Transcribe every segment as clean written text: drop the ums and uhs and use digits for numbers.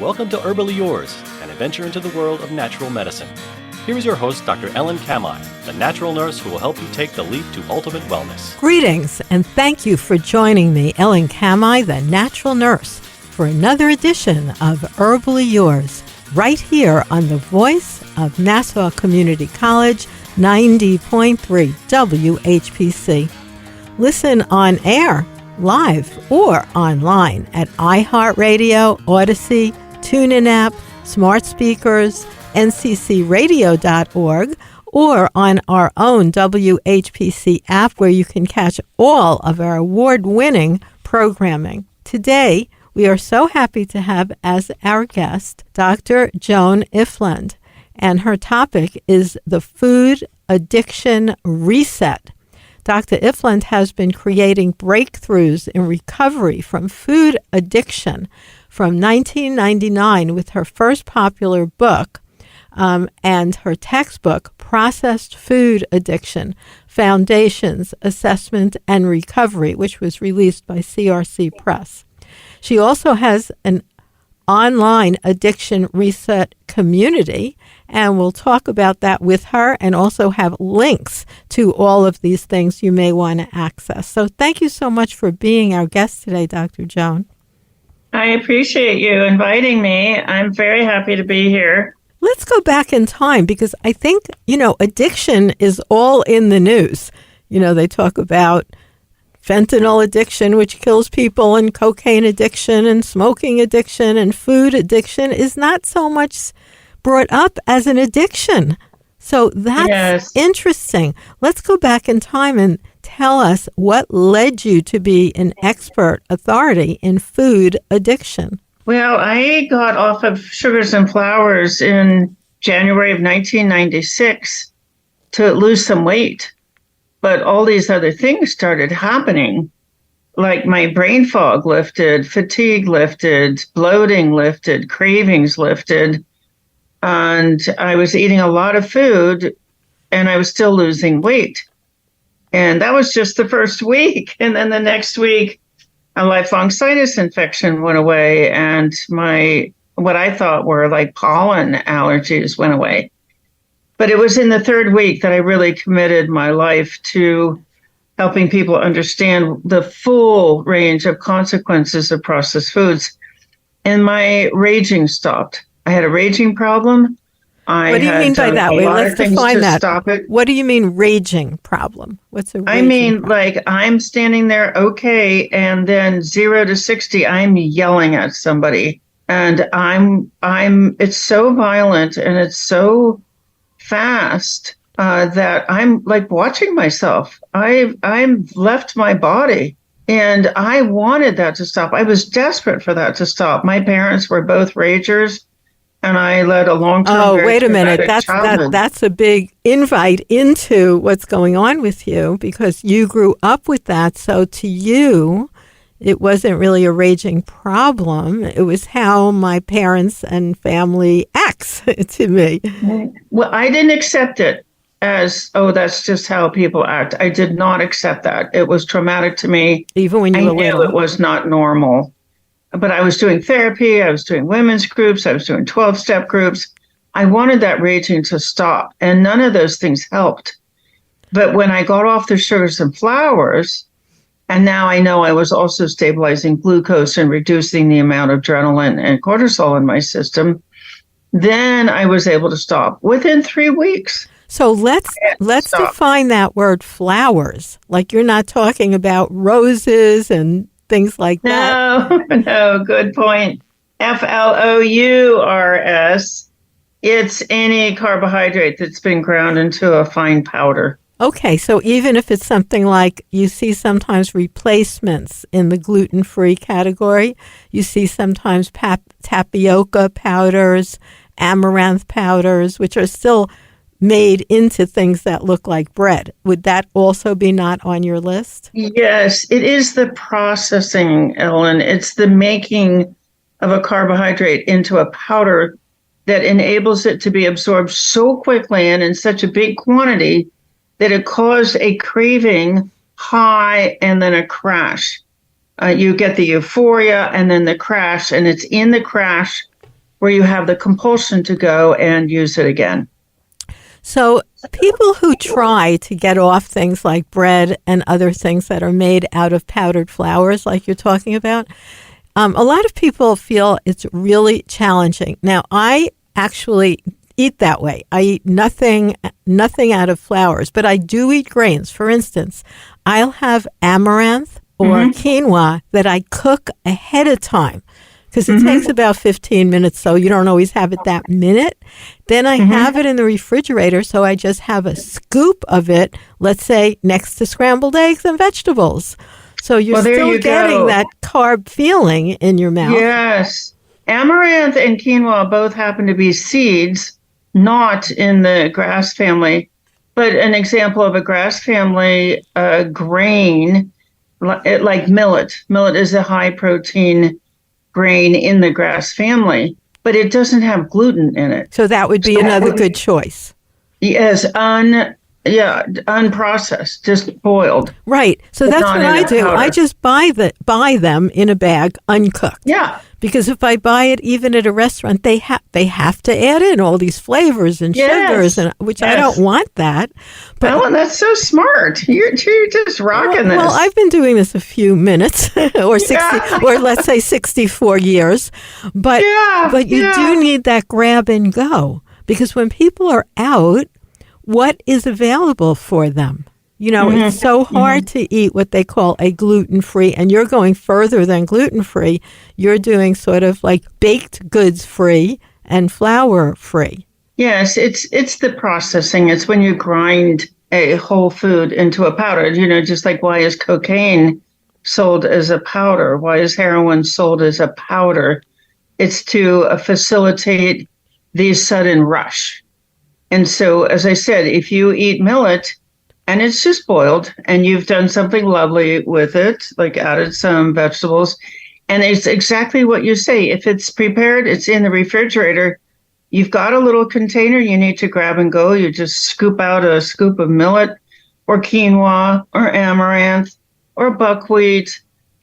Welcome to Herbally Yours, an adventure into the world of natural medicine. Here is your host, Dr. Ellen Kamai, the natural nurse who will help you take the leap to ultimate wellness. Greetings, and thank you for joining me, Ellen Kamai, the natural nurse, for another edition of Herbally Yours, right here on the voice of Nassau Community College, 90.3 WHPC. Listen on air, live, or online at iHeartRadio, Odyssey, TuneIn app, smart speakers, nccradio.org, or on our own WHPC app where you can catch all of our award-winning programming. Today, we are so happy to have as our guest Dr. Joan Ifland, and her topic is the food addiction reset. Dr. Ifland has been creating breakthroughs in recovery from food addiction from 1999 with her first popular book and her textbook, Processed Food Addiction, Foundations, Assessment, and Recovery, which was released by CRC Press. She also has an online addiction reset community, and we'll talk about that with her and also have links to all of these things you may want to access. So thank you so much for being our guest today, Dr. Joan. I appreciate you inviting me. I'm very happy to be here. Let's go back in time because I think, addiction is all in the news. They talk about fentanyl addiction, which kills people, and cocaine addiction, and smoking addiction, and food addiction is not so much brought up as an addiction. So that's interesting. Let's go back in time and tell us what led you to be an expert authority in food addiction. Well, I got off of sugars and flours in January of 1996 to lose some weight. But all these other things started happening, like my brain fog lifted, fatigue lifted, bloating lifted, cravings lifted. And I was eating a lot of food and I was still losing weight. And that was just the first week. And then the next week, a lifelong sinus infection went away and what I thought were like pollen allergies went away. But it was in the third week that I really committed my life to helping people understand the full range of consequences of processed foods. And my raging stopped. I had a raging problem. What do you mean by that? Wait, let's define that. Stop it. What do you mean raging problem? What's a raging problem? Like I'm standing there, okay, and then 0 to 60, I'm yelling at somebody. And it's so violent and it's so fast that I'm like watching myself. I'm left my body and I wanted that to stop. I was desperate for that to stop. My parents were both ragers and I led a long-term. Oh, wait a minute. That's a big invite into what's going on with you because you grew up with that. So to you, it wasn't really a raging problem. It was how my parents and family acts to me. Well, I didn't accept it as, that's just how people act. I did not accept that. It was traumatic to me. Even when you were little. I knew it was not normal. But I was doing therapy. I was doing women's groups. I was doing 12-step groups. I wanted that raging to stop. And none of those things helped. But when I got off the sugars and flours, and now I know I was also stabilizing glucose and reducing the amount of adrenaline and cortisol in my system, then I was able to stop within 3 weeks. So let's define that word flowers. Like you're not talking about roses and things like that. No, good point. FLOURS. It's any carbohydrate that's been ground into a fine powder. Okay, so even if it's something like you see sometimes replacements in the gluten-free category, you see sometimes tapioca powders, amaranth powders, which are still made into things that look like bread. Would that also be not on your list? Yes, it is the processing, Ellen. It's the making of a carbohydrate into a powder that enables it to be absorbed so quickly and in such a big quantity that it caused a craving, high, and then a crash. You get the euphoria and then the crash, and it's in the crash where you have the compulsion to go and use it again. So people who try to get off things like bread and other things that are made out of powdered flours, like you're talking about, a lot of people feel it's really challenging. Now, I actually eat that way. I eat nothing out of flours, but I do eat grains. For instance, I'll have amaranth or quinoa that I cook ahead of time, because it takes about 15 minutes, so you don't always have it that minute. Then I have it in the refrigerator, so I just have a scoop of it, let's say, next to scrambled eggs and vegetables. So you're still getting that carb feeling in your mouth. Yes. Amaranth and quinoa both happen to be seeds, not in the grass family. But an example of a grass family grain, like millet. Millet is a high protein grain in the grass family, but it doesn't have gluten in it. So that would be another good choice. Yes, unprocessed, just boiled. Right. So that's what I do. Powder. I just buy them in a bag uncooked. Yeah. Because if I buy it even at a restaurant, they have to add in all these flavors and sugars, which I don't want that. But Ellen, that's so smart. You're just rocking this. Well, I've been doing this a few minutes, or 60, or let's say 64 years. But you do need that grab and go, because when people are out, what is available for them? You know, it's so hard to eat what they call a gluten-free, and you're going further than gluten-free. You're doing sort of like baked goods-free and flour-free. Yes, it's the processing. It's when you grind a whole food into a powder. You know, just like, why is cocaine sold as a powder? Why is heroin sold as a powder? It's to facilitate the sudden rush. And so, as I said, if you eat millet, and it's just boiled, and you've done something lovely with it, like added some vegetables, and it's exactly what you say. If it's prepared, it's in the refrigerator, you've got a little container you need to grab and go. You just scoop out a scoop of millet or quinoa or amaranth or buckwheat,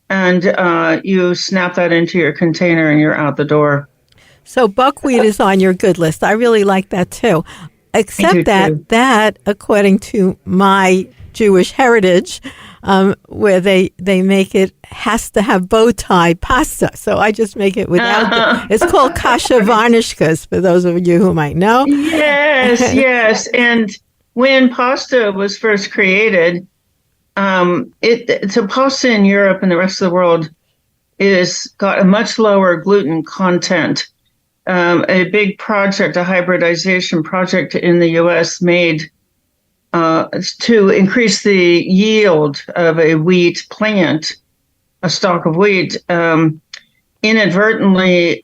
and you snap that into your container and you're out the door. So buckwheat is on your good list. I really like that too. Except that, according to my Jewish heritage, where they make it, has to have bow tie pasta. So I just make it without it's called kasha varnishkas, for those of you who might know. Yes. And when pasta was first created, so pasta in Europe and the rest of the world is got a much lower gluten content. A big project, a hybridization project in the U.S. made to increase the yield of a wheat plant, a stalk of wheat, inadvertently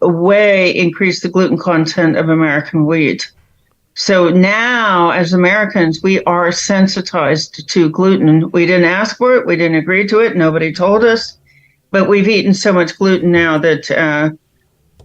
increased the gluten content of American wheat. So now, as Americans, we are sensitized to gluten. We didn't ask for it. We didn't agree to it. Nobody told us. But we've eaten so much gluten now that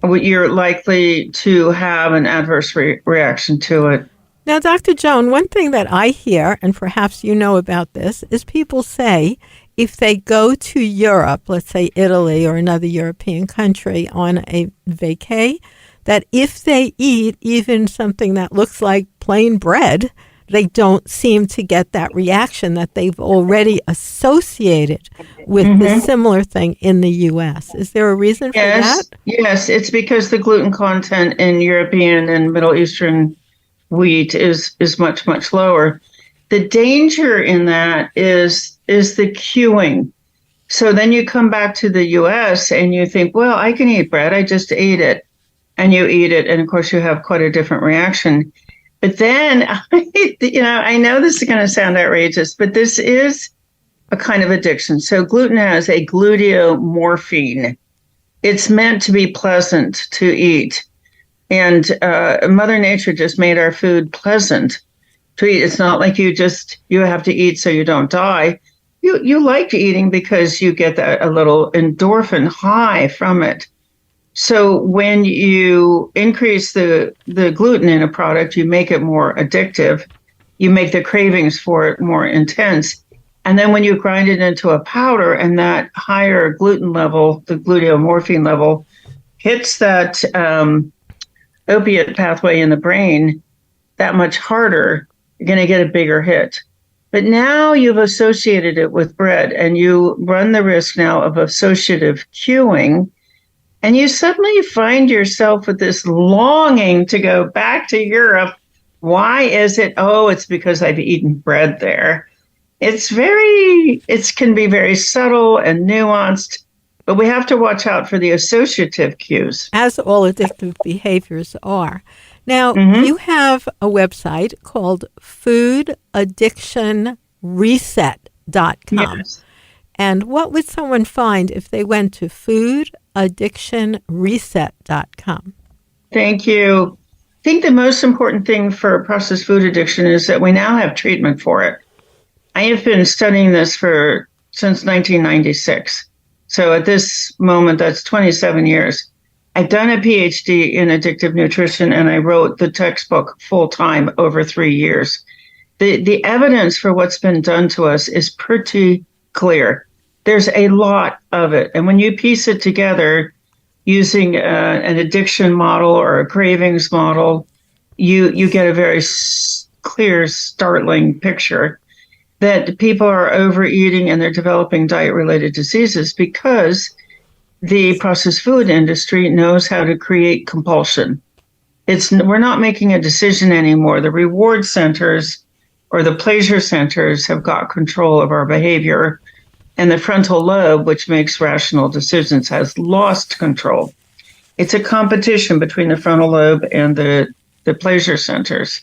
you're likely to have an adverse reaction to it. Now, Dr. Joan, one thing that I hear, and perhaps you know about this, is people say if they go to Europe, let's say Italy or another European country on a vacay, that if they eat even something that looks like plain bread, they don't seem to get that reaction that they've already associated with the similar thing in the U.S. Is there a reason for that? Yes, it's because the gluten content in European and Middle Eastern wheat is much, much lower. The danger in that is the queuing. So then you come back to the U.S. and you think, well, I can eat bread. I just ate it. And you eat it, and of course you have quite a different reaction. But then, I know this is going to sound outrageous, but this is a kind of addiction. So gluten has a gluteomorphine. It's meant to be pleasant to eat. And Mother Nature just made our food pleasant to eat. It's not like you have to eat so you don't die. You like eating because you get a little endorphin high from it. So when you increase the gluten in a product, you make it more addictive. You make the cravings for it more intense. And then when you grind it into a powder and that higher gluten level, the gluteomorphine level, hits that opiate pathway in the brain that much harder, you're going to get a bigger hit. But now you've associated it with bread, and you run the risk now of associative cueing, and you suddenly find yourself with this longing to go back to Europe. Why is it? Oh, it's because I've eaten bread there. It can be very subtle and nuanced, but we have to watch out for the associative cues. As all addictive behaviors are. Now, you have a website called foodaddictionreset.com. Yes. And what would someone find if they went to foodaddictionreset.com? Thank you. I think the most important thing for processed food addiction is that we now have treatment for it. I have been studying this since 1996. So at this moment, that's 27 years. I've done a PhD in addictive nutrition, and I wrote the textbook full-time over 3 years. The evidence for what's been done to us is pretty clear. There's a lot of it. And when you piece it together using an addiction model or a cravings model, you get a very clear, startling picture that people are overeating and they're developing diet-related diseases because the processed food industry knows how to create compulsion. We're not making a decision anymore. The reward centers or the pleasure centers have got control of our behavior, and the frontal lobe, which makes rational decisions, has lost control. It's a competition between the frontal lobe and the pleasure centers.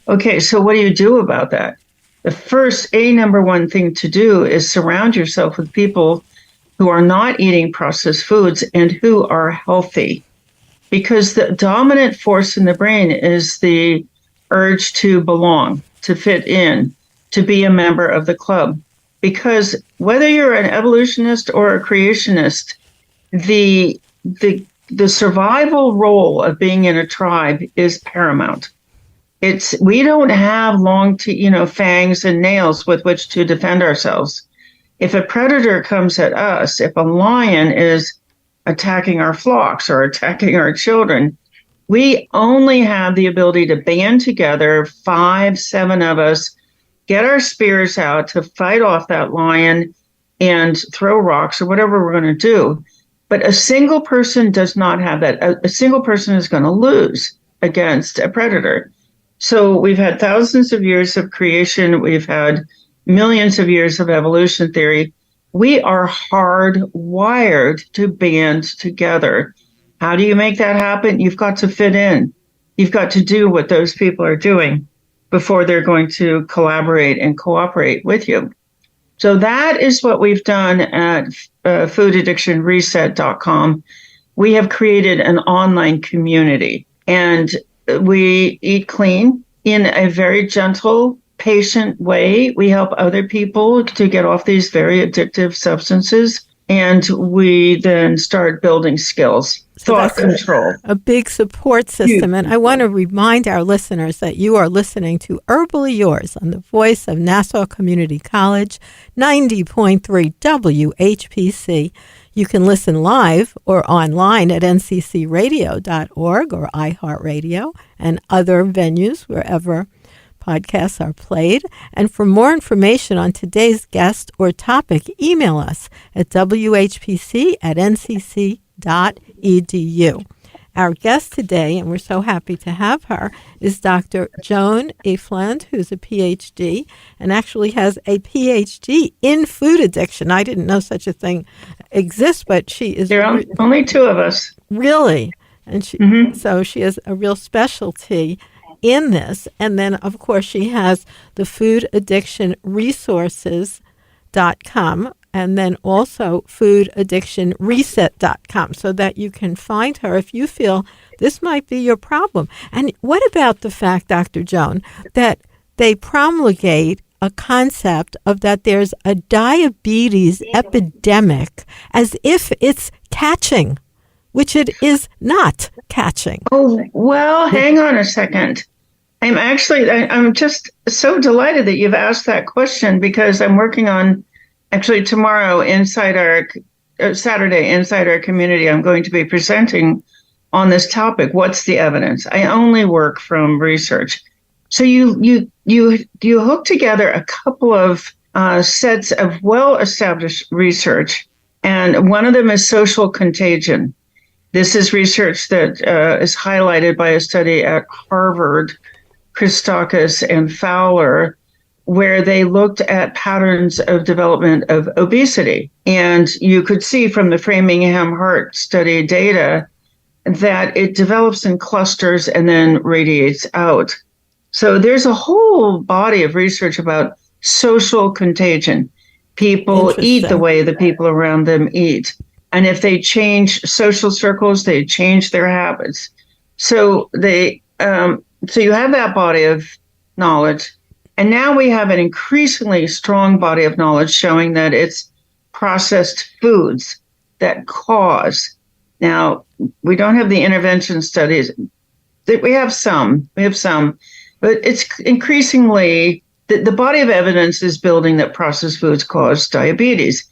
Okay, so what do you do about that? The number one thing to do is surround yourself with people who are not eating processed foods and who are healthy. Because the dominant force in the brain is the urge to belong, to fit in, to be a member of the club. Because whether you're an evolutionist or a creationist, the survival role of being in a tribe is paramount. We don't have long fangs and nails with which to defend ourselves. If a predator comes at us, if a lion is attacking our flocks or attacking our children, we only have the ability to band together, 5, 7 of us, get our spears out to fight off that lion and throw rocks or whatever we're going to do. But a single person does not have that. A single person is going to lose against a predator. So we've had thousands of years of creation. We've had millions of years of evolution theory. We are hardwired to band together. How do you make that happen? You've got to fit in. You've got to do what those people are doing before they're going to collaborate and cooperate with you. So that is what we've done at foodaddictionreset.com. We have created an online community, and we eat clean in a very gentle, patient way. We help other people to get off these very addictive substances, and we then start building skills, thought control. A big support system. And I want to remind our listeners that you are listening to Herbally Yours on the voice of Nassau Community College, 90.3 WHPC. You can listen live or online at nccradio.org or iHeartRadio and other venues wherever podcasts are played. And for more information on today's guest or topic, email us at whpc@ncc.edu. Our guest today, and we're so happy to have her, is Dr. Joan Ifland, who's a PhD and actually has a PhD in food addiction. I didn't know such a thing exists, but she is... There are only 2 of us. Really? And so she has a real specialty in this. And then, of course, she has the foodaddictionresources.com and then also foodaddictionreset.com so that you can find her if you feel this might be your problem. And what about the fact, Dr. Joan, that they promulgate a concept of that there's a diabetes epidemic as if it's catching, which it is not catching? Oh, well, hang on a second. I'm just so delighted that you've asked that question, because I'm working on, actually tomorrow Saturday, inside our community, I'm going to be presenting on this topic. What's the evidence? I only work from research. So you hook together a couple of sets of well-established research, and one of them is social contagion. This is research that is highlighted by a study at Harvard, Christakis and Fowler, where they looked at patterns of development of obesity. And you could see from the Framingham Heart Study data that it develops in clusters and then radiates out. So there's a whole body of research about social contagion. People eat the way the people around them eat. And if they change social circles, they change their habits. So so you have that body of knowledge. And now we have an increasingly strong body of knowledge showing that it's processed foods that cause. Now, we don't have the intervention studies. We have some, but it's increasingly, the body of evidence is building that processed foods cause diabetes.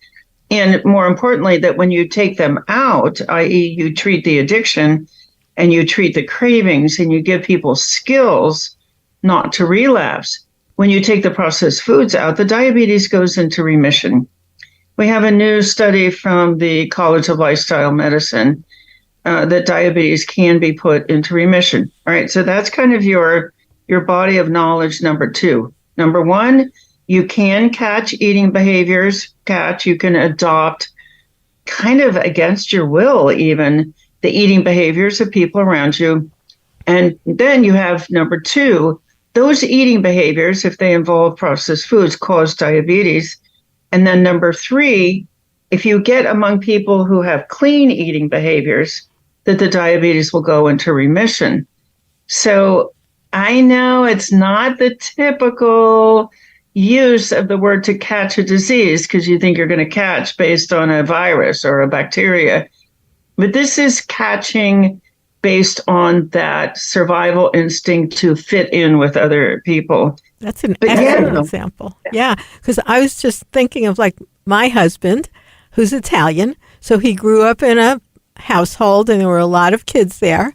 And more importantly, that when you take them out, i.e. you treat the addiction and you treat the cravings and you give people skills not to relapse, when you take the processed foods out, the diabetes goes into remission. We have a new study from the College of Lifestyle Medicine that diabetes can be put into remission. All right, so that's kind of your body of knowledge, number two. Number one, you can catch eating behaviors. You can adopt kind of against your will, even the eating behaviors of people around you. And then you have number two, those eating behaviors, if they involve processed foods, cause diabetes. And then number three, if you get among people who have clean eating behaviors, that the diabetes will go into remission. So I know it's not the typical use of the word to catch a disease because you think you're going to catch based on a virus or a bacteria. But this is catching based on that survival instinct to fit in with other people. That's an excellent example. Yeah, because I was just thinking of like my husband, who's Italian. So he grew up in a household and there were a lot of kids there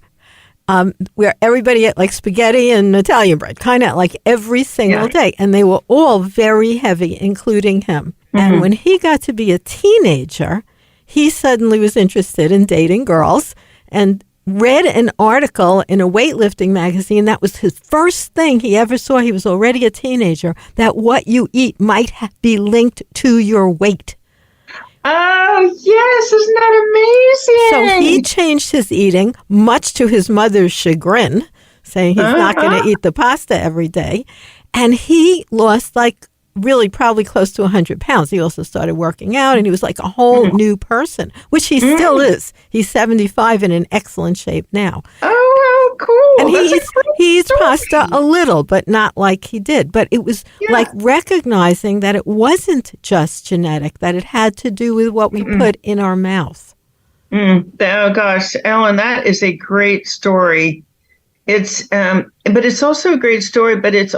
where everybody ate like spaghetti and Italian bread, kind of like every single day. And they were all very heavy, including him. Mm-hmm. And when he got to be a teenager, he suddenly was interested in dating girls and read an article in a weightlifting magazine. That was his first thing he ever saw. He was already a teenager, that what you eat might be linked to your weight. Oh, yes. Isn't that amazing? So he changed his eating, much to his mother's chagrin, saying he's not going to eat the pasta every day. And he lost really probably close to 100 pounds. He also started working out and he was like a whole new person, which he still is. He's 75 and in excellent shape now. Oh, cool. And he eats pasta a little, but not like he did. But it was like recognizing that it wasn't just genetic, that it had to do with what we put in our mouth. Oh, gosh, Ellen, that is a great story. But it's also a great story, but it's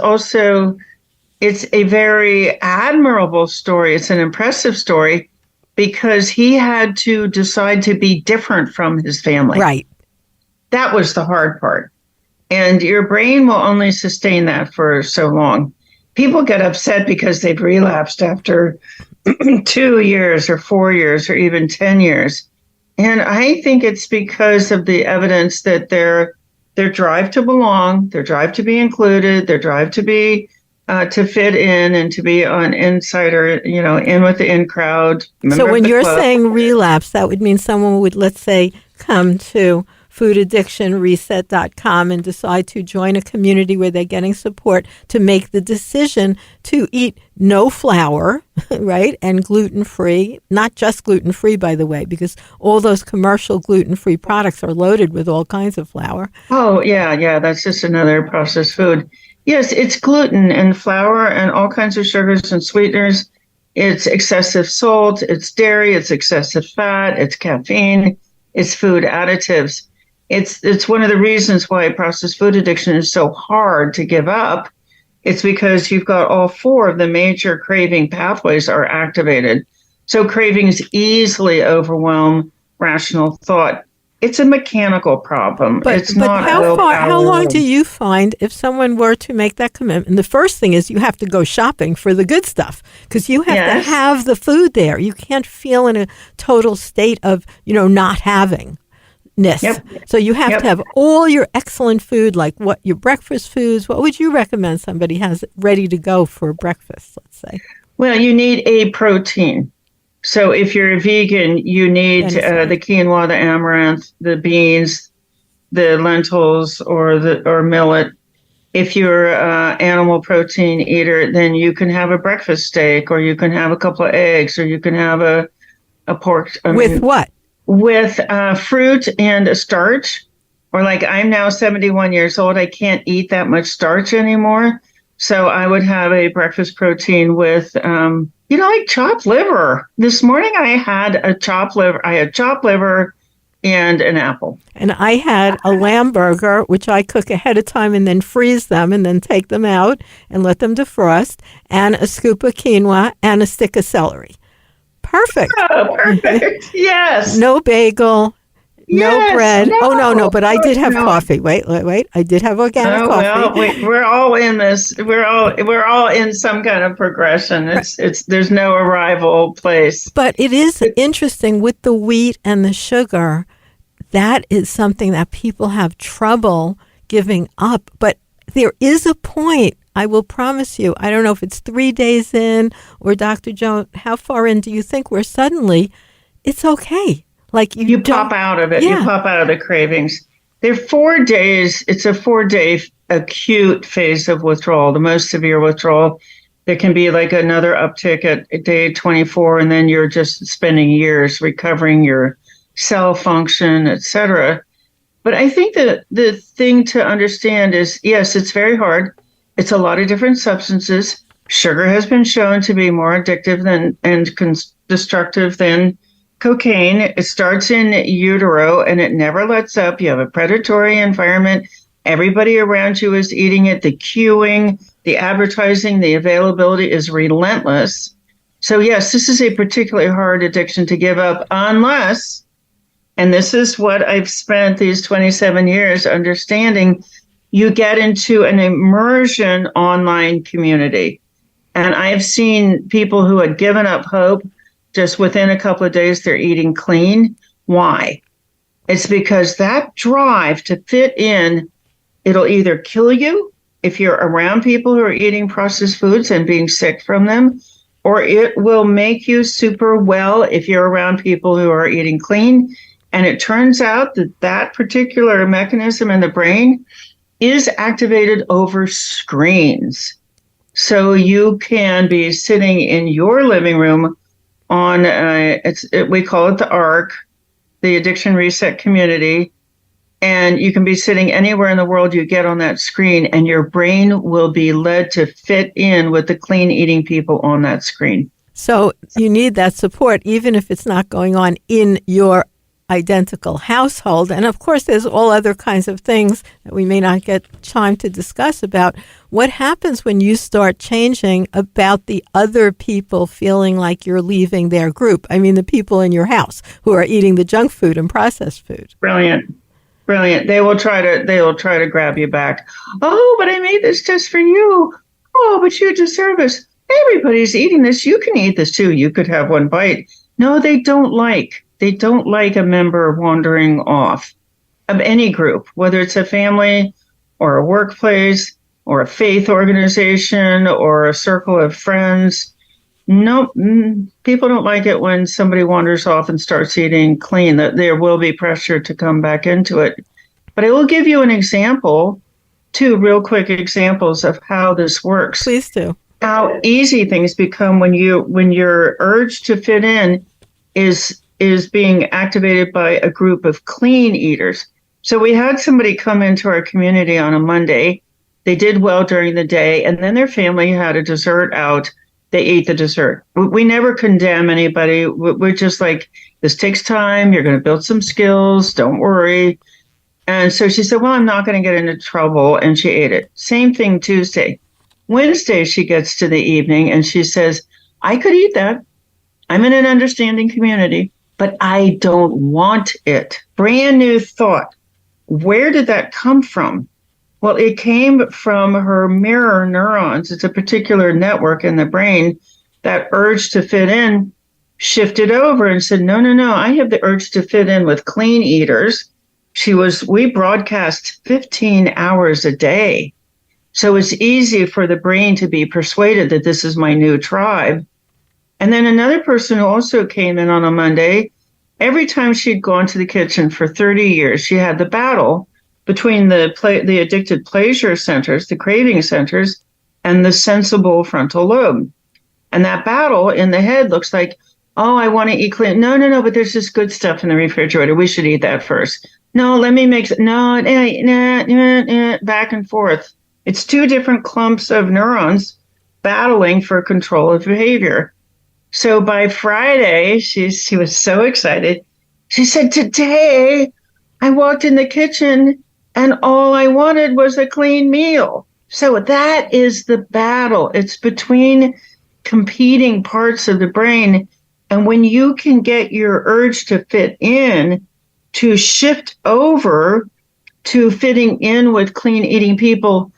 a very admirable story. It's an impressive story because he had to decide to be different from his family. Right. That was the hard part. And your brain will only sustain that for so long. People get upset because they've relapsed after 2 years or 4 years or even 10 years. And I think it's because of the evidence that their drive to belong, their drive to be included, their drive to be to fit in and to be an insider, in with the in crowd. So when you're saying relapse, that would mean someone would, let's say, come to foodaddictionreset.com and decide to join a community where they're getting support to make the decision to eat no flour, right, and gluten-free, not just gluten-free, by the way, because all those commercial gluten-free products are loaded with all kinds of flour. Oh, yeah, that's just another processed food. Yes, it's gluten and flour and all kinds of sugars and sweeteners. It's excessive salt, it's dairy, it's excessive fat, it's caffeine, it's food additives. It's one of the reasons why processed food addiction is so hard to give up. It's because you've got all four of the major craving pathways are activated. So cravings easily overwhelm rational thought. it's a mechanical problem. It's But not how long willpower. do you find if someone were to make that commitment? The first thing is you have to go shopping for the good stuff because you have to Yes. have the food there. You can't feel in a total state of, not having. Yep. So you have Yep. to have all your excellent food, like what your breakfast foods. What would you recommend somebody has ready to go for breakfast, let's say? Well, you need a protein. So if you're a vegan, you need Venison. the quinoa, the amaranth, the beans, the lentils, or millet. If you're an animal protein eater, then you can have a breakfast steak, or you can have a couple of eggs, or you can have a pork. With what? With fruit and a starch. Or like I'm now 71 years old, I can't eat that much starch anymore. So I would have a breakfast protein with, like chopped liver. This morning I had a chopped liver. I had chopped liver and an apple. And I had a lamb burger, which I cook ahead of time and then freeze them and then take them out and let them defrost, and a scoop of quinoa and a stick of celery. Perfect. Oh, perfect. Yes. No bagel, no Yes. bread. No, but I did have No. coffee. Wait. I did have organic Oh, coffee. well, we're all in this. We're all in some kind of progression. It's there's no arrival place. But it is interesting with the wheat and the sugar. That is something that people have trouble giving up. But there is a point, I will promise you. I don't know if it's 3 days in or Dr. Joan, how far in do you think where suddenly it's okay? Like You pop out of it. Yeah. You pop out of the cravings. They're 4 days. It's a 4-day acute phase of withdrawal, the most severe withdrawal. There can be like another uptick at day 24, and then you're just spending years recovering your cell function, etc. But I think that the thing to understand is, yes, it's very hard. It's a lot of different substances. Sugar has been shown to be more addictive and destructive than cocaine. It starts in utero and it never lets up. You have a predatory environment. Everybody around you is eating it. The queuing, the advertising, the availability is relentless. So yes, this is a particularly hard addiction to give up unless, and this is what I've spent these 27 years understanding, you get into an immersion online community. And I've seen people who had given up hope, just within a couple of days, they're eating clean. Why? It's because that drive to fit in, it'll either kill you if you're around people who are eating processed foods and being sick from them, or it will make you super well if you're around people who are eating clean. And it turns out that that particular mechanism in the brain is activated over screens. So you can be sitting in your living room on, we call it the ARC, the Addiction Reset Community, and you can be sitting anywhere in the world you get on that screen, and your brain will be led to fit in with the clean eating people on that screen. So you need that support, even if it's not going on in your identical household. And of course, there's all other kinds of things that we may not get time to discuss about. What happens when you start changing about the other people feeling like you're leaving their group? I mean, the people in your house who are eating the junk food and processed food. Brilliant. They will try to grab you back. Oh, but I made this just for you. Oh, but you deserve this. Everybody's eating this. You can eat this too. You could have one bite. No, they don't like a member wandering off of any group, whether it's a family or a workplace or a faith organization or a circle of friends. No, people don't like it when somebody wanders off and starts eating clean. That there will be pressure to come back into it. But I will give you an example, 2 real quick examples of how this works. Please do. How easy things become when your urge to fit in is being activated by a group of clean eaters. So we had somebody come into our community on a Monday. They did well during the day, and then their family had a dessert out. They ate the dessert. We never condemn anybody. We're just like, this takes time. You're going to build some skills. Don't worry. And so she said, well, I'm not going to get into trouble. And she ate it. Same thing Tuesday. Wednesday, she gets to the evening and she says, I could eat that. I'm in an understanding community. but I don't want it. Brand new thought. Where did that come from? Well, it came from her mirror neurons. It's a particular network in the brain. That urge to fit in shifted over and said, no, I have the urge to fit in with clean eaters. We broadcast 15 hours a day. So it's easy for the brain to be persuaded that this is my new tribe. And then another person who also came in on a Monday, every time she'd gone to the kitchen for 30 years, she had the battle between the addicted pleasure centers, the craving centers, and the sensible frontal lobe. And that battle in the head looks like, oh, I want to eat clean. No, but there's this good stuff in the refrigerator. We should eat that first. No, let me make it. No, back and forth. It's two different clumps of neurons battling for control of behavior. So by Friday, she was so excited. She said, today I walked in the kitchen and all I wanted was a clean meal. So that is the battle. It's between competing parts of the brain. And when you can get your urge to fit in to shift over to fitting in with clean eating people,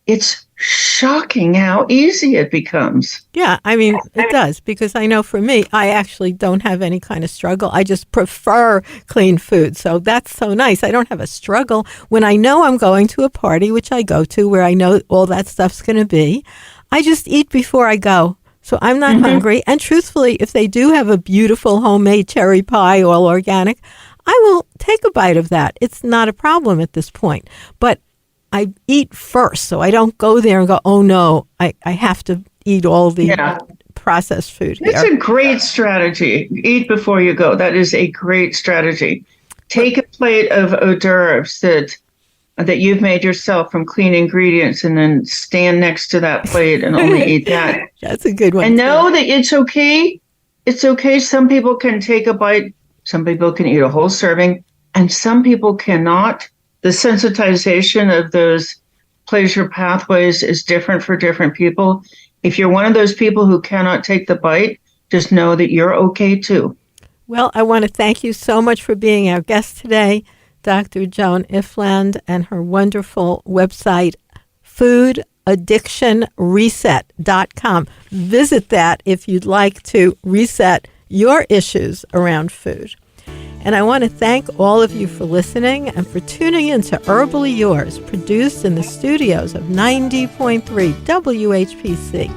it's shocking how easy it becomes. Yeah, I mean, it does, because I know for me, I actually don't have any kind of struggle. I just prefer clean food. So that's so nice. I don't have a struggle when I know I'm going to a party, which I go to, where I know all that stuff's going to be. I just eat before I go. So I'm not hungry. And truthfully, if they do have a beautiful homemade cherry pie, all organic, I will take a bite of that. It's not a problem at this point. But I eat first, so I don't go there and go, oh, no, I have to eat all the processed food here. It's a great strategy. Eat before you go. That is a great strategy. Take a plate of hors d'oeuvres that you've made yourself from clean ingredients and then stand next to that plate and only eat that. That's a good one. And know that it's okay. It's okay. Some people can take a bite. Some people can eat a whole serving. And some people cannot. The sensitization of those pleasure pathways is different for different people. If you're one of those people who cannot take the bite, just know that you're okay too. Well, I want to thank you so much for being our guest today, Dr. Joan Ifland, and her wonderful website, foodaddictionreset.com. Visit that if you'd like to reset your issues around food. And I want to thank all of you for listening and for tuning in to Herbally Yours, produced in the studios of 90.3 WHPC,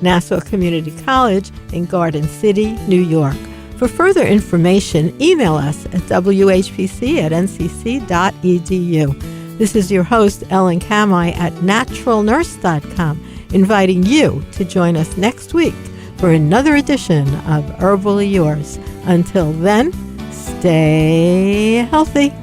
Nassau Community College in Garden City, New York. For further information, email us at whpc@ncc.edu. This is your host, Ellen Kamai at naturalnurse.com, inviting you to join us next week for another edition of Herbally Yours. Until then, stay healthy.